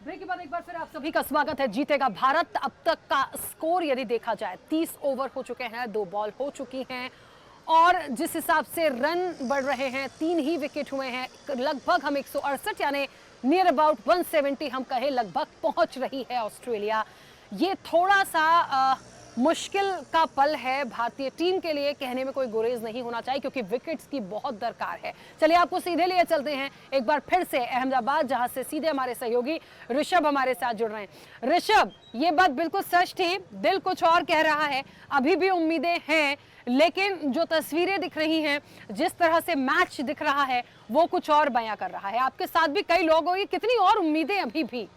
Break के बाद एक बार फिर आप सभी का स्वागत है। जीतेगा भारत। अब तक का स्कोर यदि देखा जाए 30 ओवर हो चुके हैं, 2 बॉल हो चुकी हैं और जिस हिसाब से रन बढ़ रहे हैं, 3 ही विकेट हुए हैं, लगभग हम 168 यानी नियर अबाउट 170 हम कहें लगभग पहुंच रही है ऑस्ट्रेलिया। ये थोड़ा सा मुश्किल का पल है भारतीय टीम के लिए, कहने में कोई गुरेज नहीं होना चाहिए क्योंकि विकेट्स की बहुत दरकार है। चलिए आपको सीधे लिए चलते हैं एक बार फिर से अहमदाबाद, जहां से सीधे हमारे सहयोगी ऋषभ हमारे साथ जुड़ रहे हैं। ऋषभ, ये बात बिल्कुल सच थी, दिल कुछ और कह रहा है, अभी भी उम्मीदें हैं, लेकिन जो तस्वीरें दिख रही हैं, जिस तरह से मैच दिख रहा है, वो कुछ और बयां कर रहा है। आपके साथ भी कई लोग होंगे, कितनी और उम्मीदें अभी भी?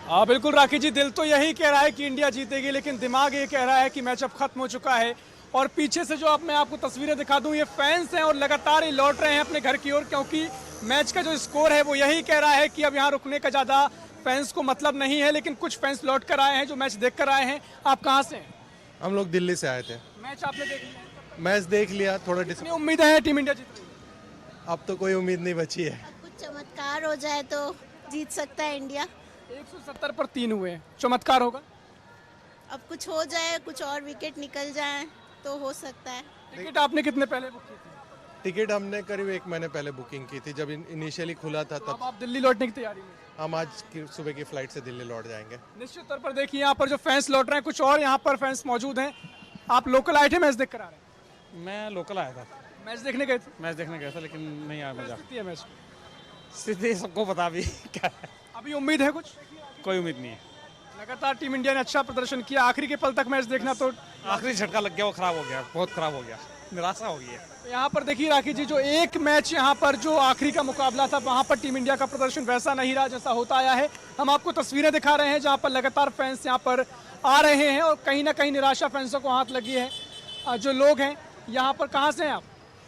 हाँ बिल्कुल राखी जी, दिल तो यही कह रहा है कि इंडिया जीतेगी, लेकिन दिमाग ये कह रहा है कि मैच अब खत्म हो चुका है। और पीछे से जो अब मैं आपको तस्वीरें दिखा दूं, ये फैंस हैं और लगातार ये लौट रहे हैं अपने घर की ओर, क्योंकि मैच का जो स्कोर है वो यही कह रहा है कि अब यहाँ रुकने का ज़्यादा फैंस को मतलब नहीं है। लेकिन कुछ फैंस लौट कर आए हैं जो मैच देख कर आए हैं। आप कहाँ से हैं? हम लोग दिल्ली से आए थे। मैच आपने देख लिया? मैच देख लिया, थोड़ा कितनी उम्मीदें हैं टीम इंडिया जीत रही है? अब तो कोई उम्मीद नहीं बची है। कुछ चमत्कार हो जाए तो जीत सकता है इंडिया। 170 पर 3 हुए हैं, चमत्कार होगा? अब कुछ हो जाए, कुछ और विकेट निकल जाए तो हो सकता है। टिकट आपने कितने पहले बुक की थी? टिकट हमने करीब 1 महीने पहले बुकिंग की थी, जब इनिशियली खुला था अब तब। आप दिल्ली लौटने की तैयारी में? हम आज की सुबह की फ्लाइट से दिल्ली लौट जाएंगे। निश्चित तौर पर देखिए यहाँ पर जो फैंस लौट रहे हैं, कुछ और यहाँ पर फैंस मौजूद हैं। आप लोकल आए थे मैच देख कर आ रहे हैं? मैं लोकल आया था, मैच देखने गए थे? मैच देखने गया था, लेकिन नहीं आया मजा। स्थिति है मैच, स्थिति सबको पता भी क्या है, अभी उम्मीद है कुछ? कोई उम्मीद नहीं है। लगातार टीम इंडिया ने अच्छा प्रदर्शन किया, आखिरी के पल तक मैच देखना तो आखिरी झटका लग गया, वो खराब हो गया, बहुत खराब हो गया, निराशा हो गई है। यहाँ पर देखिए राखी जी, जो एक मैच यहाँ पर जो आखिरी का मुकाबला था, वहाँ पर टीम इंडिया का प्रदर्शन वैसा नहीं रहा जैसा होता आया है। हम आपको तस्वीरें दिखा रहे हैं जहाँ पर लगातार फैंस यहाँ पर आ रहे हैं और कहीं ना कहीं निराशा फैंसों को हाथ लगी है। जो लोग हैं यहाँ पर, कहाँ से हैं आप?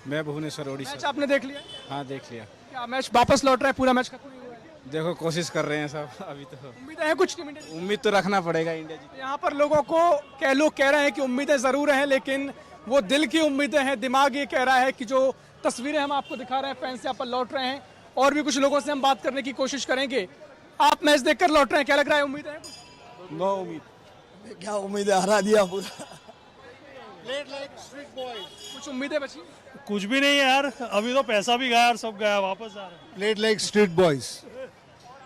मैं भुवनेश्वर मैच ओडिशा। आपने देख लिया? हाँ देख लिया। क्या मैच वापस लौट रहे हैं? पूरा मैच खत्म नहीं हुआ है? देखो कोशिश कर रहे हैं सब, अभी तो उम्मीदें हैं कुछ टीम इंडिया की? उम्मीद तो रखना पड़ेगा इंडिया जीत। यहाँ पर लोगों को लोग कह रहे हैं कि उम्मीदें जरूर हैं, लेकिन वो दिल की उम्मीदें हैं। दिमाग ये कह रहा है कि जो तस्वीरें हम आपको दिखा रहे हैं, फैंस यहाँ पर लौट रहे हैं और भी कुछ लोगों से हम बात करने की कोशिश करेंगे। आप मैच देखकर लौट रहे हैं, क्या लग रहा है? उम्मीदें हैं कुछ? नो उम्मीद। क्या उम्मीद है, हरा दिया पूरा। कुछ उम्मीदें बची? कुछ भी नहीं है यार, अभी तो पैसा भी गया और सब गया, वापस आ रहा है। Plate like street boys.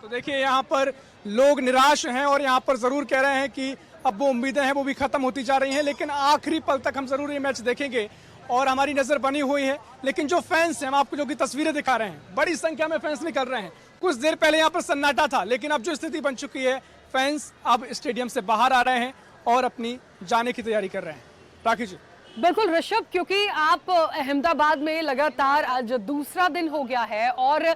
तो देखिए यहाँ पर लोग निराश हैं और यहाँ पर जरूर कह रहे हैं कि अब वो उम्मीदें हैं वो भी खत्म होती जा रही हैं, लेकिन आखिरी पल तक हम जरूर ये मैच देखेंगे और हमारी नजर बनी हुई है। लेकिन जो फैंस हैं, हम आपको जो की तस्वीरें दिखा रहे हैं, बड़ी संख्या में फैंस निकल रहे हैं। कुछ देर पहले यहाँ पर सन्नाटा था, लेकिन अब जो स्थिति बन चुकी है, फैंस अब स्टेडियम से बाहर आ रहे हैं और अपनी जाने की तैयारी कर रहे हैं। राखी जी। बिल्कुल ऋषभ, क्योंकि आप अहमदाबाद में लगातार आज दूसरा दिन हो गया है और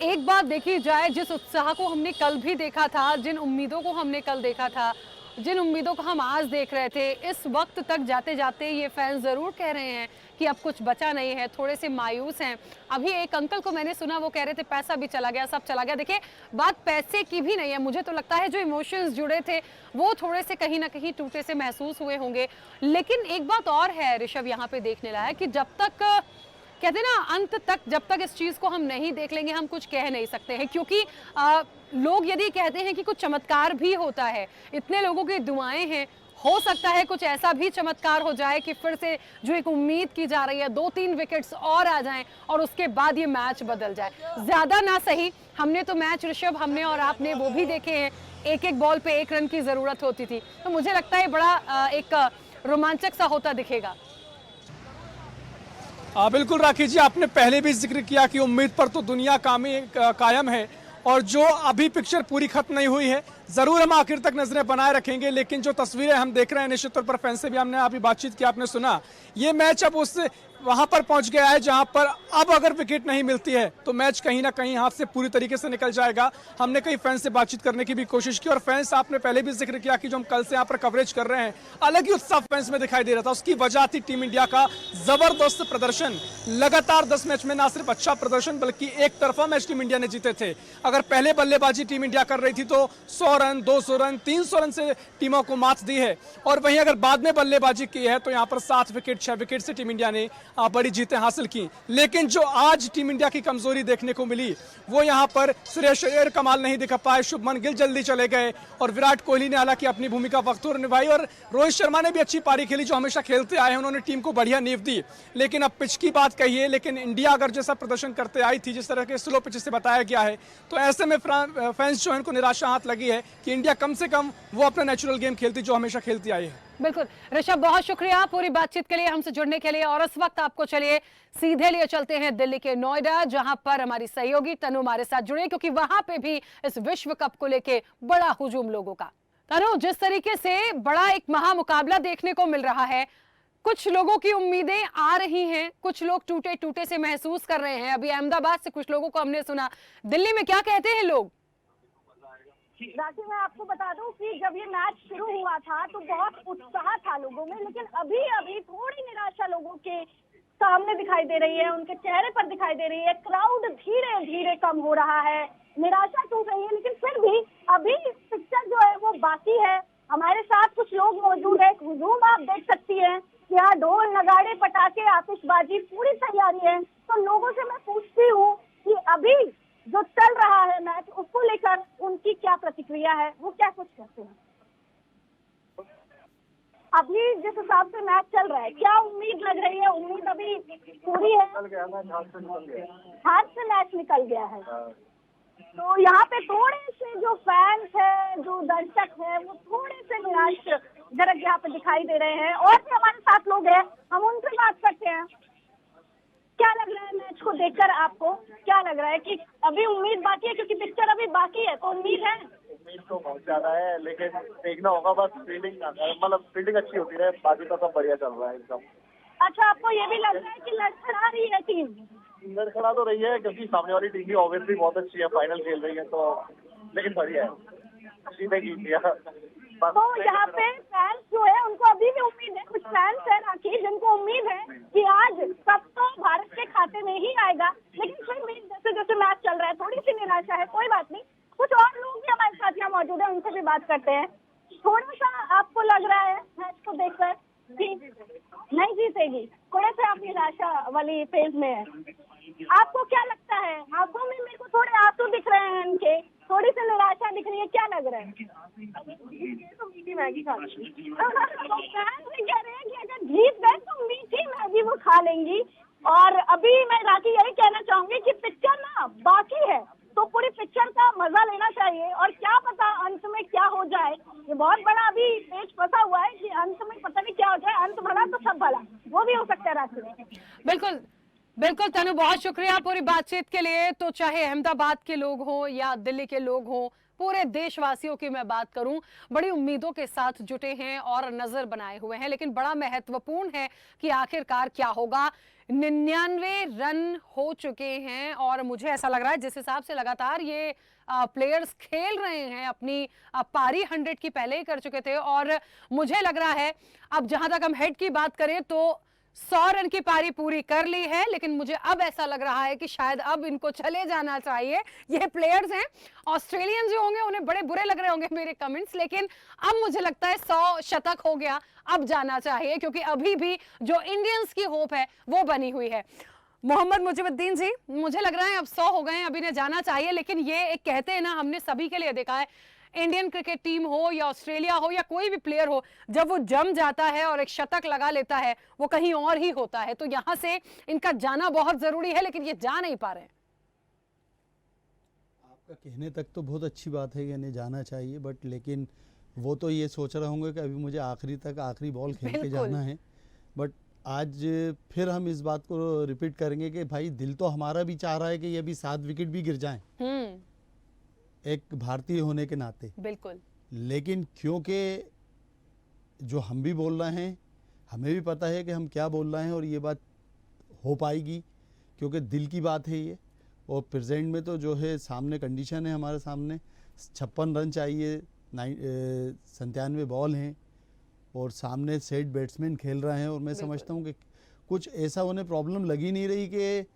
एक बात देखी जाए, जिस उत्साह को हमने कल भी देखा था, जिन उम्मीदों को हमने कल देखा था, जिन उम्मीदों को हम आज देख रहे थे, इस वक्त तक जाते जाते ये फैंस जरूर कह रहे हैं कि अब कुछ बचा नहीं है, थोड़े से मायूस हैं। अभी एक अंकल को मैंने सुना, वो कह रहे थे पैसा भी चला गया, सब चला गया। देखिए बात पैसे की भी नहीं है, मुझे तो लगता है जो इमोशंस जुड़े थे वो थोड़े से कहीं ना कहीं टूटे से महसूस हुए होंगे। लेकिन एक बात और है ऋषभ यहाँ पे देखने लायक कि जब तक कहते ना अंत तक, जब तक इस चीज को हम नहीं देख लेंगे हम कुछ कह नहीं सकते हैं। क्योंकि लोग यदि कहते हैं कि कुछ चमत्कार भी होता है, इतने लोगों की दुआएं हैं, हो सकता है कुछ ऐसा भी चमत्कार हो जाए कि फिर से जो एक उम्मीद की जा रही है 2-3 विकेट्स और आ जाएं और उसके बाद ये मैच बदल जाए। ज्यादा ना सही, हमने तो मैच ऋषभ, हमने और आपने वो भी देखे हैं, एक एक बॉल पे 1 रन की जरूरत होती थी। तो मुझे लगता है बड़ा एक रोमांचक सा होता दिखेगा। बिल्कुल राखी जी, आपने पहले भी जिक्र किया कि उम्मीद पर तो दुनिया कायम है और जो अभी पिक्चर पूरी खत्म नहीं हुई है, जरूर हम आखिर तक नजरें बनाए रखेंगे। लेकिन जो तस्वीरें हम देख रहे हैं, निश्चित तौर पर फैंस से भी हमने अभी बातचीत की, आपने सुना, ये मैच अब उस वहां पर पहुंच गया है जहां पर अब अगर विकेट नहीं मिलती है तो मैच कहीं ना कहीं हाथ से पूरी तरीके से निकल जाएगा। हमने कई फैंस से बातचीत करने की भी कोशिश की और फैंस, आपने पहले भी जिक्र किया कि जो हम कल से यहाँ पर कवरेज कर रहे हैं, अलग ही उत्साह फैंस में दिखाई दे रहा था। उसकी वजह थी टीम इंडिया का जबरदस्त प्रदर्शन। लगातार 10 मैच में ना सिर्फ अच्छा प्रदर्शन बल्कि एक तरफा मैच टीम इंडिया ने जीते थे। अगर पहले बल्लेबाजी टीम इंडिया कर रही थी तो 100 रन, 200 रन, 300 रन से टीमों को मात दी है। और वहीं अगर बाद में बल्लेबाजी की है तो यहाँ पर 7 विकेट 6 विकेट से टीम इंडिया ने बड़ी जीतें हासिल की। लेकिन जो आज टीम इंडिया की कमजोरी देखने को मिली वो यहाँ पर श्रेयस अय्यर कमाल नहीं दिखा पाए, शुभमन गिल जल्दी चले गए और विराट कोहली ने हालांकि अपनी भूमिका वक्तूर निभाई और रोहित शर्मा ने भी अच्छी पारी खेली जो हमेशा खेलते आए हैं, उन्होंने टीम को बढ़िया नींव दी। लेकिन अब पिच की बात कहिए, लेकिन इंडिया अगर जैसा प्रदर्शन करते आई थी, जिस तरह के स्लो पिच से बताया गया है, तो ऐसे में फैंस जो है उनको निराशा हाथ लगी है कि इंडिया कम से कम वो अपना नेचुरल गेम खेलती जो हमेशा खेलती आई है। बिल्कुल ऋषभ, बहुत शुक्रिया पूरी बातचीत के लिए, हमसे जुड़ने के लिए। और इस वक्त आपको चलिए सीधे लिए चलते हैं दिल्ली के नोएडा, जहां पर हमारी सहयोगी तनु हमारे साथ जुड़े, क्योंकि वहां पे भी इस विश्व कप को लेके बड़ा हुजूम लोगों का। तनु, जिस तरीके से बड़ा एक महामुकाबला देखने को मिल रहा है, कुछ लोगों की उम्मीदें आ रही हैं, कुछ लोग टूटे टूटे से महसूस कर रहे हैं। अभी अहमदाबाद से कुछ लोगों को हमने सुना, दिल्ली में क्या कहते हैं लोग? राखी, मैं आपको बता दूं कि जब ये मैच शुरू हुआ था तो बहुत उत्साह था लोगों में, लेकिन अभी अभी थोड़ी निराशा लोगों के सामने दिखाई दे रही है, उनके चेहरे पर दिखाई दे रही है। क्राउड धीरे धीरे कम हो रहा है, निराशा टूट रही है, लेकिन फिर भी अभी पिक्चर जो है वो बाकी है। हमारे साथ कुछ लोग मौजूद है, हुजूम आप देख सकती हैं कि यहाँ ढोल नगाड़े पटाखे आतिशबाजी पूरी तैयारी है। तो लोगों से मैं पूछती हूँ कि अभी जो चल रहा है मैच, उसको लेकर उनकी क्या प्रतिक्रिया है, वो क्या कुछ कहते हैं। अभी जिस हिसाब से मैच चल रहा है, क्या उम्मीद लग रही है? उम्मीद अभी पूरी है? हाथ से मैच निकल गया है। तो यहाँ पे थोड़े से जो फैंस है, जो दर्शक है, वो थोड़े से निराश जरक यहाँ पे दिखाई दे रहे हैं। और भी हमारे साथ लोग हैं, हम उनसे बात करते हैं। क्या लग रहा है मैच को देखकर आपको? क्या लग रहा है कि अभी उम्मीद बाकी है, क्योंकि पिक्चर अभी बाकी है, तो उम्मीद है? उम्मीद तो बहुत ज्यादा है, लेकिन देखना होगा। बस फील्डिंग, मतलब फील्डिंग अच्छी होती है, बाकी तो सब बढ़िया चल रहा है एकदम। अच्छा, आपको ये भी लग रहा है कि लड़खड़ा रही है टीम? लड़खड़ा तो रही है, क्योंकि सामने वाली टीम भी ऑब्वियसली बहुत अच्छी है, फाइनल खेल रही है, तो लेकिन बढ़िया है, सीधे जीत लिया। तो यहाँ पे फैंस जो है उनको अभी भी उम्मीद है, कुछ फैंस है राखी जिनको उम्मीद है कि आज सब तो भारत के खाते में ही आएगा, लेकिन फिर भी जैसे जैसे मैच चल रहा है थोड़ी सी निराशा है। कोई बात नहीं, कुछ और लोग भी हमारे साथ यहाँ मौजूद है, उनसे भी बात करते हैं। थोड़ा सा आपको लग रहा है मैच को देखकर कि नहीं जीतेगी, थोड़े से आप निराशा वाली फेज में है, आपको क्या लगता है? आंखों में मेरे को थोड़े आंसू दिख रहे हैं इनके, थोड़ी सी निराशा दिख रही है, क्या लग रहा है? तो मीठी मैगी खा लेंगी। कह रहे हैं कि अगर जीत गए तो मीठी मैगी वो खा लेंगी। और अभी मैं राखी यही कहना चाहूंगी कि पिक्चर ना बाकी है, तो पूरी पिक्चर का मजा लेना चाहिए। और क्या पता अंत में क्या हो जाए, ये बहुत बड़ा अभी पेच फंसा हुआ है कि अंत में पता नहीं क्या हो जाए। अंत भला तो सब भला, वो भी हो सकता है राखी। बिल्कुल बिल्कुल तनु, बहुत शुक्रिया पूरी बातचीत के लिए। तो चाहे अहमदाबाद के लोग हों या दिल्ली के लोग हों, पूरे देशवासियों की मैं बात करूं, बड़ी उम्मीदों के साथ जुटे हैं और नजर बनाए हुए हैं। लेकिन बड़ा महत्वपूर्ण है कि आखिरकार क्या होगा। 99 रन हो चुके हैं और मुझे ऐसा लग रहा है जिस हिसाब से लगातार ये प्लेयर्स खेल रहे हैं अपनी पारी 100 की पहले ही कर चुके थे। और मुझे लग रहा है अब जहां तक हम हेड की बात करें तो 100 रन की पारी पूरी कर ली है, लेकिन मुझे अब ऐसा लग रहा है कि शायद अब इनको चले जाना चाहिए। ये प्लेयर्स हैं, ऑस्ट्रेलियंस जो होंगे उन्हें बड़े बुरे लग रहे होंगे मेरे कमेंट्स, लेकिन अब मुझे लगता है 100 शतक हो गया, अब जाना चाहिए, क्योंकि अभी भी जो इंडियंस की होप है वो बनी हुई है। मोहम्मद मुजिबुद्दीन जी, मुझे लग रहा है अब 100 हो गए हैं, अभी ने जाना चाहिए। लेकिन ये एक कहते हैं ना, हमने सभी के लिए देखा है, इंडियन क्रिकेट टीम हो या ऑस्ट्रेलिया हो या कोई भी प्लेयर हो, जब वो जम जाता है और एक शतक लगा लेता है वो कहीं और ही होता है। तो यहां से इनका जाना बहुत जरूरी है, लेकिन ये जा नहीं पा रहे हैं। आपका कहने तक तो बहुत अच्छी बात है कि इन्हें जाना चाहिए, बट लेकिन वो तो ये सोच रहे होंगे कि अभी मुझे आखिरी बॉल खेल के जाना है। बट आज फिर हम इस बात को रिपीट करेंगे कि भाई दिल तो हमारा भी चाह रहा है कि ये भी 7 विकेट भी गिर जाएं, एक भारतीय होने के नाते। बिल्कुल। लेकिन क्योंकि जो हम भी बोल रहे हैं, हमें भी पता है कि हम क्या बोल रहे हैं और ये बात हो पाएगी, क्योंकि दिल की बात है ये। और प्रेजेंट में तो जो है सामने कंडीशन है, हमारे सामने 56 रन चाहिए, 97 बॉल हैं और सामने सेट बैट्समैन खेल रहे हैं। और मैं समझता हूँ कि कुछ ऐसा उन्हें प्रॉब्लम लगी नहीं रही कि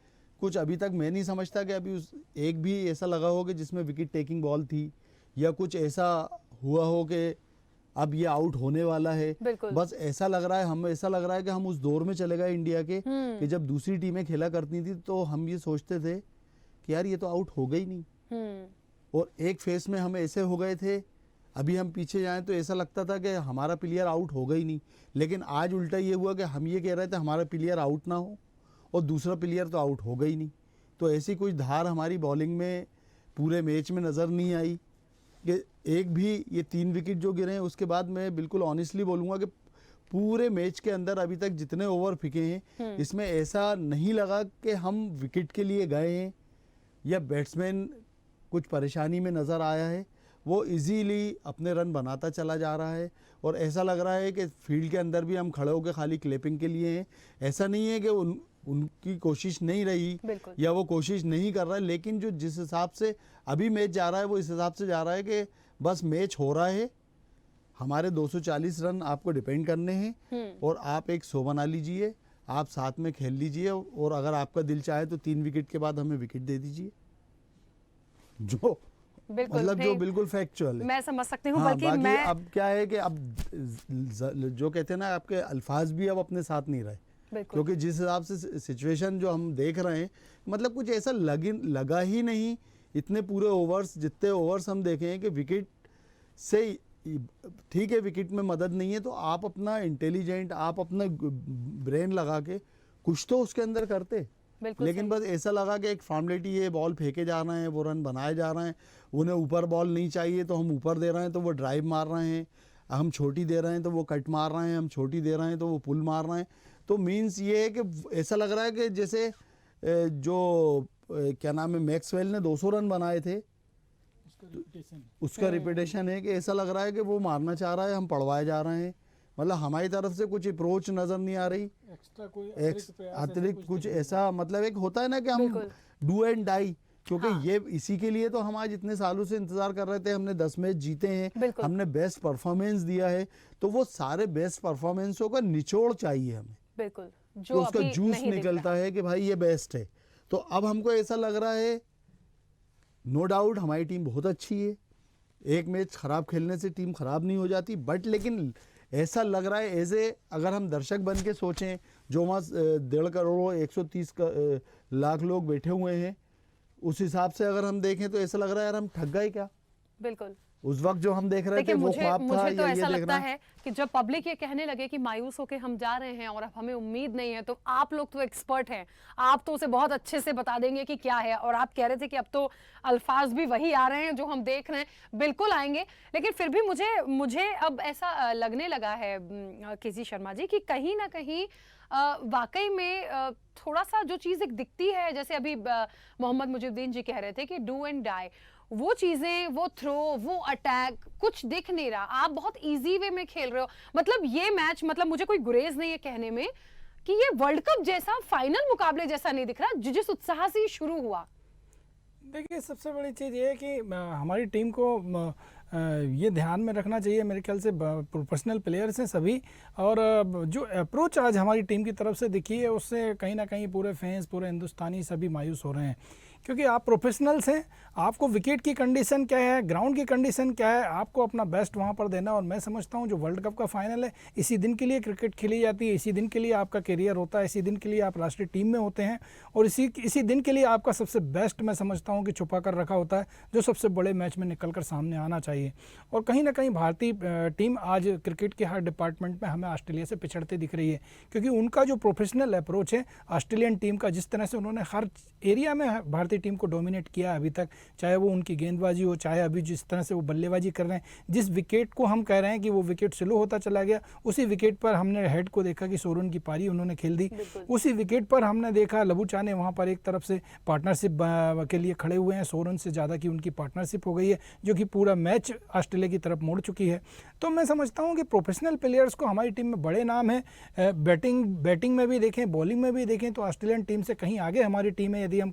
कुछ अभी तक मैं नहीं समझता कि अभी उस एक भी ऐसा लगा हो कि जिसमें विकेट टेकिंग बॉल थी या कुछ ऐसा हुआ हो कि अब ये आउट होने वाला है। बिल्कुल। बस ऐसा लग रहा है, हम ऐसा लग रहा है कि हम उस दौर में चले गए इंडिया के कि जब दूसरी टीमें खेला करती थी तो हम ये सोचते थे कि यार ये तो आउट हो गई नहीं, और एक फेस में हम ऐसे हो गए थे। अभी हम पीछे जाएं तो ऐसा लगता था कि हमारा प्लेयर आउट हो गई नहीं, लेकिन आज उल्टा ये हुआ कि हम ये कह रहे थे हमारा प्लेयर आउट ना हो और दूसरा प्लेयर तो आउट हो गई नहीं। तो ऐसी कोई धार हमारी बॉलिंग में पूरे मैच में नज़र नहीं आई कि एक भी ये 3 विकेट जो गिरे हैं उसके बाद मैं बिल्कुल ऑनेस्टली बोलूँगा कि पूरे मैच के अंदर अभी तक जितने ओवर फेंके हैं इसमें ऐसा नहीं लगा कि हम विकेट के लिए गए हैं या बैट्समैन कुछ परेशानी में नज़र आया है। वो इजीली अपने रन बनाता चला जा रहा है और ऐसा लग रहा है कि फील्ड के अंदर भी हम खड़े होकर खाली क्लैपिंग के लिए हैं। ऐसा नहीं है कि उनकी कोशिश नहीं रही या वो कोशिश नहीं कर रहा है, लेकिन जो जिस हिसाब से अभी मैच जा रहा है वो इस हिसाब से जा रहा है कि बस मैच हो रहा है, हमारे 240 रन आपको डिपेंड करने हैं और आप एक 100 बना लीजिए, आप साथ में खेल लीजिए और अगर आपका दिल चाहे तो 3 विकेट के बाद हमें विकेट दे दीजिए, जो मतलब जो बिल्कुल फैक्चुअल है। मैं समझ सकती हूँ। हाँ, बल्कि बाकी मैं अब क्या है कि अब जो कहते हैं ना आपके अल्फाज भी अब अपने साथ नहीं रहे, क्योंकि जिस हिसाब से सिचुएशन जो हम देख रहे हैं मतलब कुछ ऐसा लगा ही नहीं इतने पूरे ओवर्स, जितने ओवर्स हम देखे हैं कि विकेट से ठीक है विकेट में मदद नहीं है तो आप अपना इंटेलिजेंट, आप अपना ब्रेन लगा के कुछ तो उसके अंदर करते, लेकिन बस ऐसा लगा कि एक फॉर्मेलिटी है, बॉल फेंके जा रहे हैं, वो रन बनाए जा रहे हैं, उन्हें ऊपर बॉल नहीं चाहिए तो हम ऊपर दे रहे हैं तो वो ड्राइव मार रहे हैं, हम छोटी दे रहे हैं तो वो कट मार रहे हैं, हम छोटी दे रहे हैं तो वो पुल मार रहे हैं। तो मीन्स ये है कि ऐसा लग रहा है कि जैसे जो क्या नाम है मैक्सवेल ने 200 रन बनाए थे, उसका रिपीटेशन है कि ऐसा लग रहा है कि वो मारना चाह रहा है, हम पड़वाए जा रहे हैं। मतलब हमारी तरफ से कुछ अप्रोच नजर नहीं आ रही, एक्स्ट्रा कोई अतिरिक्त कुछ ऐसा, मतलब एक होता है ना कि हम डू एंड डाई, क्योंकि ये इसी के लिए तो हम आज इतने सालों से इंतजार कर रहे थे। हमने 10 मैच जीते हैं, हमने बेस्ट परफॉर्मेंस दिया है, तो वो सारे बेस्ट परफॉर्मेंसों का निचोड़ चाहिए हमें, बिल्कुल जो तो उसका जूस निकलता है कि भाई ये बेस्ट है। तो अब हमको ऐसा लग रहा है नो डाउट हमारी टीम बहुत अच्छी है, एक मैच खराब खेलने से टीम खराब नहीं हो जाती, बट लेकिन ऐसा लग रहा है ऐसे अगर हम दर्शक बन के सोचें, जो वहाँ 1.5 करोड़ 130 लाख लोग बैठे हुए हैं, उस हिसाब से अगर हम देखें तो ऐसा लग रहा है यार हम ठग गए क्या। बिल्कुल उस वक्त जो हम देख रहे थे वो ख्वाब था मुझे तो या ऐसा ये लगता देखना है कि जब पब्लिक ये कहने लगे कि मायूस होके हम जा रहे हैं और अब हमें उम्मीद नहीं है, तो आप लोग तो एक्सपर्ट हैं, आप तो उसे बहुत अच्छे से बता देंगे कि क्या है। और आप कह रहे थे कि अब तो अल्फाज भी वही आ रहे हैं जो हम देख रहे हैं, बिल्कुल आएंगे, लेकिन फिर भी मुझे अब ऐसा लगने लगा है केसी शर्मा जी कि कहीं ना कहीं वाकई में थोड़ा सा जो चीज़ एक दिखती है, जैसे अभी मोहम्मद मुजिबुद्दीन जी कह रहे थे कि डू एंड डाई, वो चीजें, वो थ्रो, वो अटैक कुछ दिख नहीं रहा। आप बहुत इजी वे में खेल रहे हो। मतलब ये मैच, मतलब मुझे कोई गुरेज नहीं है कहने में कि ये वर्ल्ड कप जैसा फाइनल मुकाबले जैसा नहीं दिख रहा, जिस उत्साह से शुरू हुआ। देखिए सबसे बड़ी चीज़ ये है कि हमारी टीम को ये ध्यान में रखना चाहिए, मेरे ख्याल से प्रोफेशनल प्लेयर्स हैं सभी, और जो अप्रोच आज हमारी टीम की तरफ से दिखी है उससे कहीं ना कहीं पूरे फैंस, पूरे हिंदुस्तानी सभी मायूस हो रहे हैं, क्योंकि आप प्रोफेशनल्स हैं, आपको विकेट की कंडीशन क्या है, ग्राउंड की कंडीशन क्या है, आपको अपना बेस्ट वहाँ पर देना। और मैं समझता हूँ जो वर्ल्ड कप का फाइनल है, इसी दिन के लिए क्रिकेट खेली जाती है, इसी दिन के लिए आपका करियर होता है, इसी दिन के लिए आप राष्ट्रीय टीम में होते हैं, और इसी दिन के लिए आपका सबसे बेस्ट मैं समझता हूँ कि छुपा कर रखा होता है, जो सबसे बड़े मैच में निकल कर सामने आना चाहिए। और कहीं ना कहीं भारतीय टीम आज क्रिकेट के हर डिपार्टमेंट में हमें ऑस्ट्रेलिया से पिछड़ते दिख रही है, क्योंकि उनका जो प्रोफेशनल अप्रोच है ऑस्ट्रेलियन टीम का, जिस तरह से उन्होंने हर एरिया में भारतीय टीम को डोमिनेट किया अभी तक, चाहे वो उनकी गेंदबाजी हो, चाहे अभी जिस तरह से वो बल्लेबाजी कर रहे हैं, जिस विकेट को हम कह रहे हैं कि वो विकेट स्लो होता चला गया, उसी विकेट पर हमने हेड को देखा कि सोरेन की पारी उन्होंने खेल दी, उसी विकेट पर हमने देखा लबूचा ने वहाँ पर एक तरफ से पार्टनरशिप के लिए खड़े हुए हैं, सोरेन से ज़्यादा की उनकी पार्टनरशिप हो गई है, जो कि पूरा मैच ऑस्ट्रेलिया की तरफ मुड़ चुकी है। तो मैं समझता हूँ कि प्रोफेशनल प्लेयर्स को हमारी टीम में बड़े नाम हैं, बैटिंग में भी देखें, बॉलिंग में भी देखें तो ऑस्ट्रेलियन टीम से कहीं आगे हमारी टीम है। यदि हम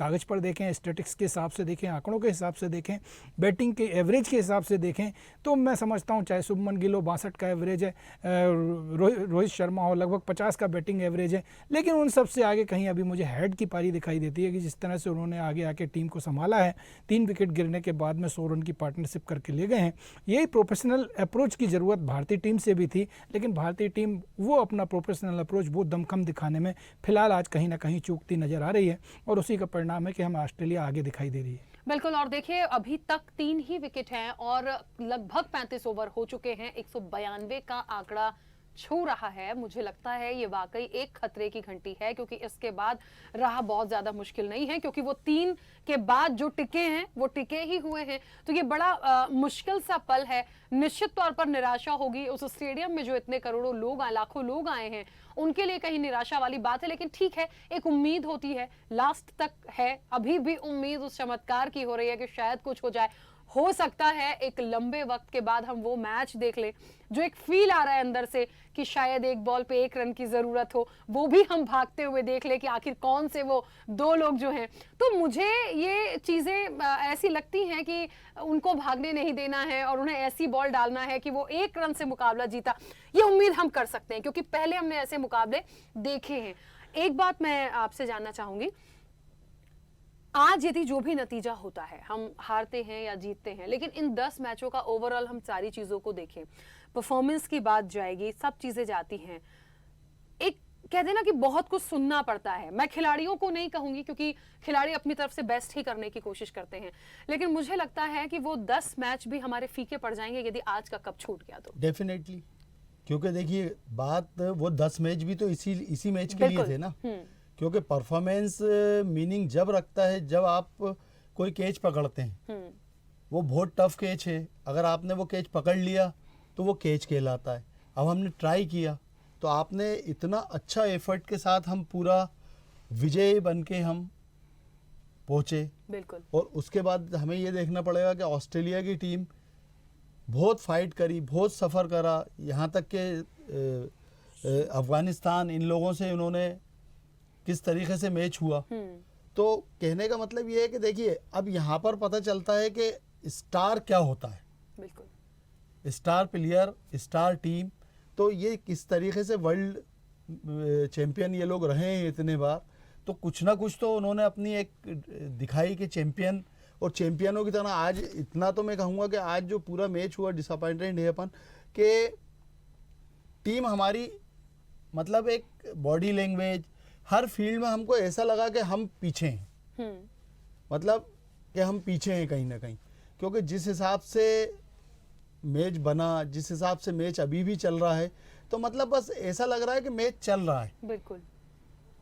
कागज़ पर देखें, स्टैटिक्स के हिसाब से देखें, आंकड़ों के हिसाब से देखें, बैटिंग के एवरेज के हिसाब से देखें, तो मैं समझता हूँ चाहे शुभमन गिल हो 62 का एवरेज है, रोहित शर्मा हो लगभग 50 का बैटिंग एवरेज है, लेकिन उन सबसे आगे कहीं अभी मुझे हेड की पारी दिखाई देती है कि जिस तरह से उन्होंने आगे आके टीम को संभाला है, 3 विकेट गिरने के बाद में 100 रन की पार्टनरशिप करके ले गए हैं। यही प्रोफेशनल अप्रोच की ज़रूरत भारतीय टीम से भी थी, लेकिन भारतीय टीम वो अपना प्रोफेशनल अप्रोच वो दमखम दिखाने में फिलहाल आज कहीं ना कहीं चूकती नज़र आ रही है, और उसी का परिणाम है कि हमें ऑस्ट्रेलिया आगे दिखाई दे रही है। बिल्कुल। और देखिए अभी तक 3 ही विकेट हैं और लगभग 35 ओवर हो चुके हैं, 192 का आंकड़ा छू रहा है। मुझे लगता है ये वाकई एक खतरे की घंटी है, क्योंकि इसके बाद राह बहुत ज्यादा मुश्किल नहीं है, क्योंकि वो 3 के बाद जो टिके हैं वो टिके ही हुए हैं। तो ये बड़ा मुश्किल सा पल है। निश्चित तौर पर निराशा होगी उस स्टेडियम में जो इतने करोड़ों लोग आए, लाखों लोग आए हैं, उनके लिए कहीं निराशा वाली बात है, लेकिन ठीक है, एक उम्मीद होती है, लास्ट तक है, अभी भी उम्मीद उस चमत्कार की हो रही है कि शायद कुछ हो जाए। हो सकता है एक लंबे वक्त के बाद हम वो मैच देख लें जो एक फील आ रहा है अंदर से कि शायद एक बॉल पे 1 रन की जरूरत हो, वो भी हम भागते हुए देख लें कि आखिर कौन से वो 2 लोग जो हैं। तो मुझे ये चीजें ऐसी लगती हैं कि उनको भागने नहीं देना है और उन्हें ऐसी बॉल डालना है कि वो 1 रन से मुकाबला जीता। ये उम्मीद हम कर सकते हैं, क्योंकि पहले हमने ऐसे मुकाबले देखे हैं। एक बात मैं आपसे जानना चाहूंगी, आज यदि जो भी नतीजा होता है, हम हारते हैं या जीतते हैं, लेकिन इन 10 मैचों का ओवरऑल हम सारी चीजों को देखें, परफॉर्मेंस की बात जाएगी, सब चीजें जाती हैं, एक कहते हैं ना कि बहुत कुछ सुनना पड़ता है। मैं खिलाड़ियों को नहीं कहूंगी, क्योंकि खिलाड़ी अपनी तरफ से बेस्ट ही करने की कोशिश करते हैं, लेकिन मुझे लगता है कि वो 10 मैच भी हमारे फीके पड़ जाएंगे यदि आज का कप छूट गया तो। डेफिनेटली, क्योंकि देखिए बात वो 10 मैच भी तो इसी मैच के लिए थे ना, क्योंकि परफॉर्मेंस मीनिंग जब रखता है जब आप कोई कैच पकड़ते हैं, वो बहुत टफ कैच है, अगर आपने वो कैच पकड़ लिया तो वो कैच कहलाता है। अब हमने ट्राई किया तो आपने इतना अच्छा एफर्ट के साथ हम पूरा विजयी बन के हम पहुँचे। बिल्कुल। और उसके बाद हमें ये देखना पड़ेगा कि ऑस्ट्रेलिया की टीम बहुत फाइट करी, बहुत सफ़र करा, यहाँ तक कि अफगानिस्तान, इन लोगों से उन्होंने किस तरीके से मैच हुआ। तो कहने का मतलब ये है कि देखिए अब यहाँ पर पता चलता है कि स्टार क्या होता है। बिल्कुल। स्टार प्लेयर, स्टार टीम, तो ये किस तरीके से वर्ल्ड चैंपियन ये लोग रहे हैं इतने बार, तो कुछ ना कुछ तो उन्होंने अपनी एक दिखाई कि चैंपियन, और चैंपियनों की तरह आज इतना तो मैं कहूँगा कि आज जो पूरा मैच हुआ डिसअपॉइंटेड है अपन कि टीम हमारी, मतलब एक बॉडी लैंग्वेज, हर फील्ड में हमको ऐसा लगा कि हम पीछे हैं, मतलब कि हम पीछे हैं कहीं ना कहीं, क्योंकि जिस हिसाब से मैच बना, जिस हिसाब से मैच अभी भी चल रहा है, तो मतलब बस ऐसा लग रहा है कि मैच चल रहा है। बिल्कुल।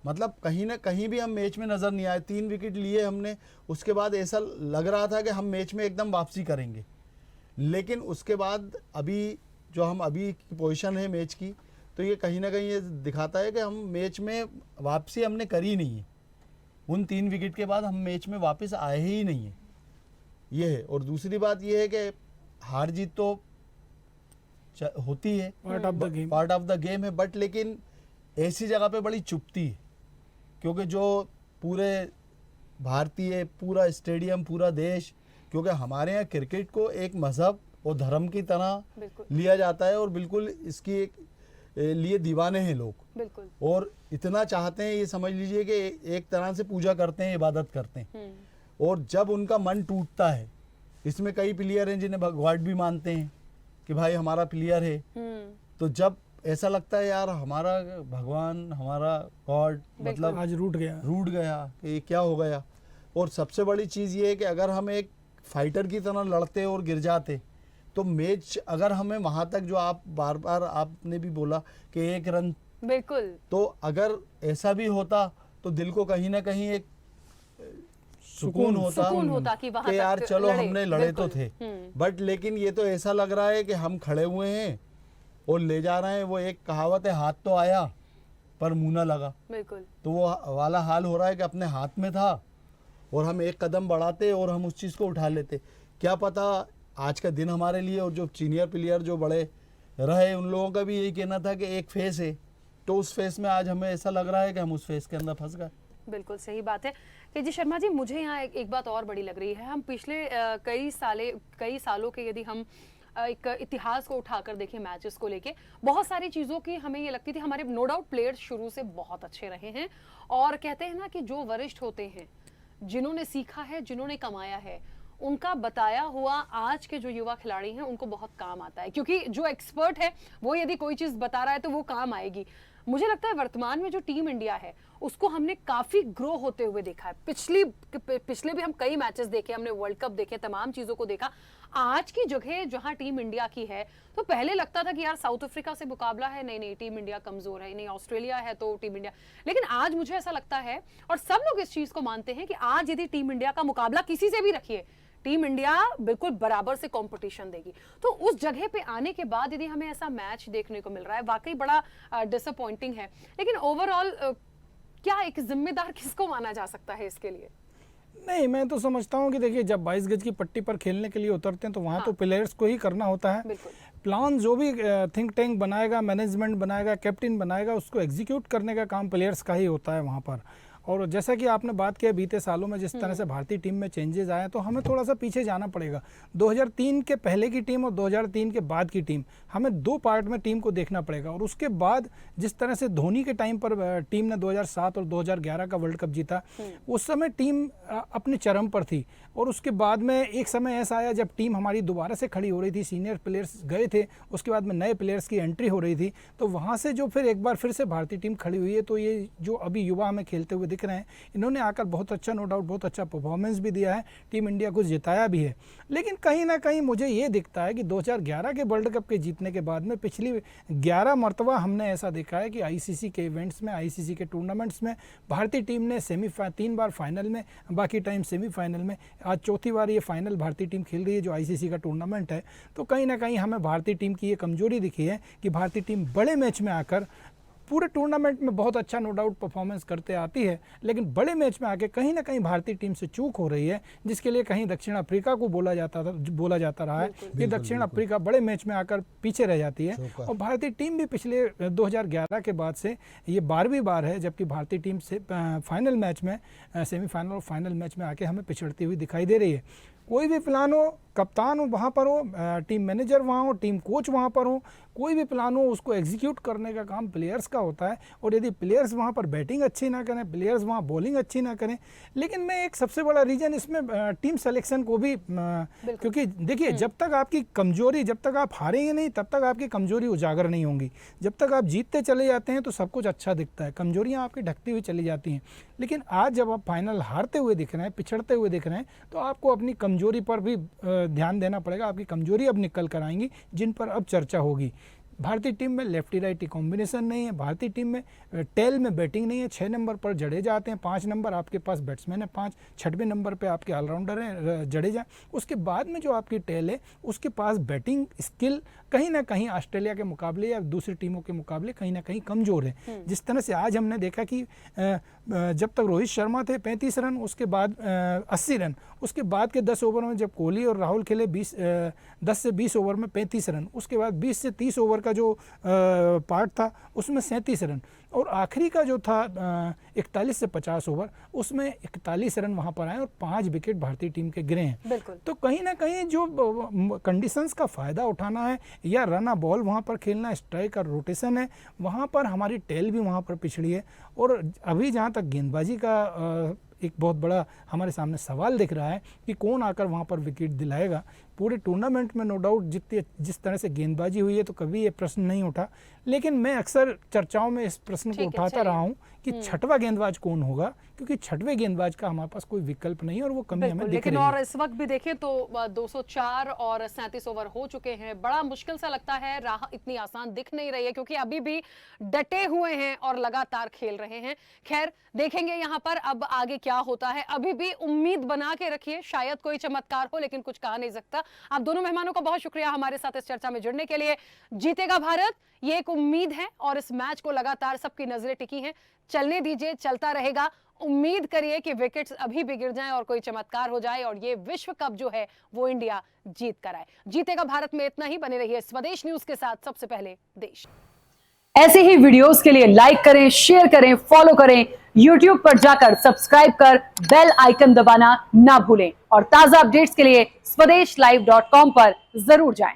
मतलब कहीं ना कहीं भी हम मैच में नज़र नहीं आए। 3 विकेट लिए हमने, उसके बाद ऐसा लग रहा था कि हम मैच में एकदम वापसी करेंगे, लेकिन उसके बाद अभी जो हम अभी की पोजीशन है मैच की, तो ये कहीं ना कहीं ये दिखाता है कि हम मैच में वापसी हमने करी नहीं है। उन 3 विकेट के बाद हम मैच में वापस आए ही नहीं है, ये है। और दूसरी बात ये है कि हार जीत तो होती है, पार्ट ऑफ द गेम है, बट लेकिन ऐसी जगह पे बड़ी चुभती है, क्योंकि जो पूरे भारतीय, पूरा स्टेडियम, पूरा देश, क्योंकि हमारे यहाँ क्रिकेट को एक मजहब और धर्म की तरह लिया जाता है, और बिल्कुल इसकी एक लिए दीवाने हैं लोग। बिल्कुल। और इतना चाहते हैं, ये समझ लीजिए कि एक तरह से पूजा करते हैं, इबादत करते हैं। और जब उनका मन टूटता है, इसमें कई प्लेयर हैं जिन्हें गॉड भी मानते हैं कि भाई हमारा प्लेयर है, तो जब ऐसा लगता है यार हमारा भगवान, हमारा गॉड मतलब आज रूठ गया कि क्या हो गया। और सबसे बड़ी चीज़ ये है कि अगर हम एक फाइटर की तरह लड़ते और गिर जाते, तो मैच अगर हमें वहाँ तक, जो आप बार बार आपने भी बोला कि 1 रन, बिल्कुल, तो अगर ऐसा भी होता तो दिल को कहीं ना कहीं एक सुकून होता कि यार चलो हमने लड़े तो थे। बट लेकिन ये तो ऐसा लग रहा है कि हम खड़े हुए हैं और ले जा रहे हैं। वो एक कहावत है, हाथ तो आया पर मुंह ना लगा। बिल्कुल। तो वो वाला हाल हो रहा है कि अपने हाथ में था और हम एक कदम बढ़ाते और हम उस चीज़ को उठा लेते। क्या पता आज का दिन हमारे लिए, और जो सीनियर प्लेयर जो बड़े रहे उन लोगों का भी यही कहना था कि एक फेस है, तो उस फेस में आज हमें ऐसा लग रहा है कि हम उस फेस के अंदर फंस गए। बिल्कुल सही बात है कि जी शर्मा जी, मुझे यहाँ एक बात और बड़ी लग रही है। हम पिछले कई सालों के यदि हम एक इतिहास को उठाकर देखें मैचेस को लेके, बहुत सारी चीज़ों की हमें ये लगती थी, हमारे नो डाउट प्लेयर्स शुरू से बहुत अच्छे रहे हैं और कहते हैं ना कि जो वरिष्ठ होते हैं, जिन्होंने सीखा है, जिन्होंने कमाया है, उनका बताया हुआ आज के जो युवा खिलाड़ी हैं उनको बहुत काम आता है, क्योंकि जो एक्सपर्ट है वो यदि कोई चीज़ बता रहा है तो वो काम आएगी। मुझे लगता है वर्तमान में जो टीम इंडिया है उसको हमने काफी ग्रो होते हुए देखा है। पिछले भी हम कई मैचेस देखे, हमने वर्ल्ड कप देखे, तमाम चीजों को देखा। आज की जगह जहां टीम इंडिया की है, तो पहले लगता था कि यार साउथ अफ्रीका से मुकाबला है, नहीं टीम इंडिया कमजोर है, नहीं ऑस्ट्रेलिया है तो टीम इंडिया, लेकिन आज मुझे ऐसा लगता है और सब लोग इस चीज को मानते हैं कि आज यदि टीम इंडिया का मुकाबला किसी से भी रखिए, टीम इंडिया बिल्कुल बराबर से कंपटीशन देगी। तो उस जगह पे आने के बाद यदि हमें ऐसा मैच देखने को मिल रहा है, वाकई बड़ा डिसअपॉइंटिंग है। लेकिन ओवरऑल क्या एक जिम्मेदार किसको माना जा सकता है इसके लिए? नहीं, मैं तो समझता हूँ कि देखिए, जब 22 गज की पट्टी पर खेलने के लिए उतरते हैं तो वहाँ तो प्लेयर्स को ही करना होता है। प्लान जो भी थिंक टैंक बनाएगा, मैनेजमेंट बनाएगा, कैप्टन बनाएगा, उसको एग्जीक्यूट करने का काम प्लेयर्स का ही होता है वहाँ पर। और जैसा कि आपने बात किया बीते सालों में जिस तरह से भारतीय टीम में चेंजेस आए, तो हमें थोड़ा सा पीछे जाना पड़ेगा। 2003 के पहले की टीम और 2003 के बाद की टीम, हमें दो पार्ट में टीम को देखना पड़ेगा। और उसके बाद जिस तरह से धोनी के टाइम पर टीम ने 2007 और 2011 का वर्ल्ड कप जीता, उस समय टीम अपने चरम पर थी। और उसके बाद में एक समय ऐसा आया जब टीम हमारी दोबारा से खड़ी हो रही थी, सीनियर प्लेयर्स गए थे, उसके बाद में नए प्लेयर्स की एंट्री हो रही थी, तो वहाँ से जो फिर एक बार फिर से भारतीय टीम खड़ी हुई है। तो ये जो अभी युवा हमें खेलते हुए दिख रहे हैं, इन्होंने आकर बहुत अच्छा, नो डाउट बहुत अच्छा परफॉर्मेंस भी दिया है, टीम इंडिया को जिताया भी है। लेकिन कहीं ना कहीं मुझे ये दिखता है कि 2011 के वर्ल्ड कप के जीतने के बाद में पिछली 11 मरतबा हमने ऐसा देखा है कि आईसीसी के इवेंट्स में, आईसीसी के टूर्नामेंट्स में भारतीय टीम ने 3 बार फाइनल में, बाकी टाइम सेमीफाइनल में, आज चौथी बार ये फाइनल भारतीय टीम खेल रही है जो आईसीसी का टूर्नामेंट है। तो कहीं ना कहीं हमें भारतीय टीम की ये कमजोरी दिखी है कि भारतीय टीम बड़े मैच में आकर पूरे टूर्नामेंट में बहुत अच्छा नो डाउट परफॉर्मेंस करते आती है, लेकिन बड़े मैच में आके कहीं ना कहीं भारतीय टीम से चूक हो रही है, जिसके लिए कहीं दक्षिण अफ्रीका को बोला जाता रहा है कि दक्षिण अफ्रीका बड़े मैच में आकर पीछे रह जाती है। और भारतीय टीम भी पिछले 2011 के बाद से ये 12वीं बार है जबकि भारतीय टीम से फाइनल मैच में, सेमीफाइनल और फाइनल मैच में आके हमें पिछड़ती हुई दिखाई दे रही है। कोई भी प्लान हो, कप्तान हो वहाँ पर हो, टीम मैनेजर वहाँ हो, टीम कोच वहाँ पर हो, कोई भी प्लान हो, उसको एग्जीक्यूट करने का काम प्लेयर्स का होता है। और यदि प्लेयर्स वहाँ पर बैटिंग अच्छी ना करें, प्लेयर्स वहाँ बॉलिंग अच्छी ना करें, लेकिन मैं एक सबसे बड़ा रीजन इसमें टीम सिलेक्शन को भी, क्योंकि देखिए जब तक आपकी कमजोरी, जब तक आप हारेंगे नहीं तब तक आपकी कमजोरी उजागर नहीं होंगी। जब तक आप जीतते चले जाते हैं तो सब कुछ अच्छा दिखता है, कमजोरियाँ आपकी ढकती हुई चली जाती हैं। लेकिन आज जब आप फाइनल हारते हुए दिख रहे हैं, पिछड़ते हुए दिख रहे हैं, तो आपको अपनी कमजोरी पर भी ध्यान देना पड़ेगा। आपकी कमजोरी अब निकल कर आएंगी जिन पर अब चर्चा होगी। भारतीय टीम में लेफ्टी राइटी कॉम्बिनेशन नहीं है, भारतीय टीम में टेल में बैटिंग नहीं है। 6 नंबर पर जडेजा आते हैं, 5 नंबर आपके पास बैट्समैन है, 6वें नंबर पे आपके ऑलराउंडर हैं जडेजा। उसके बाद में जो आपकी टेल है उसके पास बैटिंग स्किल कहीं ना कहीं ऑस्ट्रेलिया के मुकाबले या दूसरी टीमों के मुकाबले कहीं ना कहीं कमज़ोर है। जिस तरह से आज हमने देखा कि जब तक रोहित शर्मा थे 35 रन, उसके बाद 80 रन, उसके बाद के 10 ओवर में जब कोहली और राहुल खेले 10 से 20 ओवर में 35 रन, उसके बाद 20 से 30 ओवर का जो पार्ट था उसमें 37 रन, और आखिरी का जो था 41 से 50 ओवर उसमें 41 रन वहाँ पर आए और 5 विकेट भारतीय टीम के गिरे हैं। तो कहीं ना कहीं जो कंडीशंस का फ़ायदा उठाना है या रन बॉल वहाँ पर खेलना, स्ट्राइक और रोटेशन है, वहाँ पर हमारी टेल भी वहाँ पर पिछड़ी है। और अभी जहाँ तक गेंदबाजी का एक बहुत बड़ा हमारे सामने सवाल दिख रहा है कि कौन आकर वहाँ पर विकेट दिलाएगा। पूरे टूर्नामेंट में नो डाउट जिस तरह से गेंदबाजी हुई है तो कभी ये प्रश्न नहीं उठा, लेकिन मैं अक्सर चर्चाओं में इस प्रश्न को उठाता रहा हूँ कि छठवां गेंदबाज कौन होगा, क्योंकि छठवें गेंदबाज का हमारे पास कोई विकल्प नहीं है और वो कमी हमें दिख रही है। और इस वक्त भी देखें तो 204 और 37 ओवर हो चुके हैं। बड़ा मुश्किल सा लगता है, राह इतनी आसान दिख नहीं रही है क्योंकि अभी भी डटे हुए हैं और लगातार खेल रहे हैं। खैर देखेंगे यहाँ पर अब आगे क्या होता है। अभी भी उम्मीद बना के रखिए, शायद कोई चमत्कार हो, लेकिन कुछ कहा नहीं सकता। आप दोनों मेहमानों का बहुत शुक्रिया हमारे साथ इस चर्चा में जुड़ने के लिए। जीतेगा भारत, ये एक उम्मीद है और इस मैच को लगातार सबकी नजरें टिकी हैं। चलने दीजिए, चलता रहेगा। उम्मीद करिए कि विकेट्स अभी भी गिर जाएं और कोई चमत्कार हो जाए और ये विश्व कप जो है वो इंडिया जीत कर आए। जीतेगा भारत में इतना ही। बने रहिए स्वदेश न्यूज के साथ, सबसे पहले देश। ऐसे ही वीडियोस के लिए लाइक करें, शेयर करें, फॉलो करें YouTube पर जाकर सब्सक्राइब कर बेल आइकन दबाना ना भूलें और ताजा अपडेट्स के लिए swedeshlive.com पर जरूर जाएं।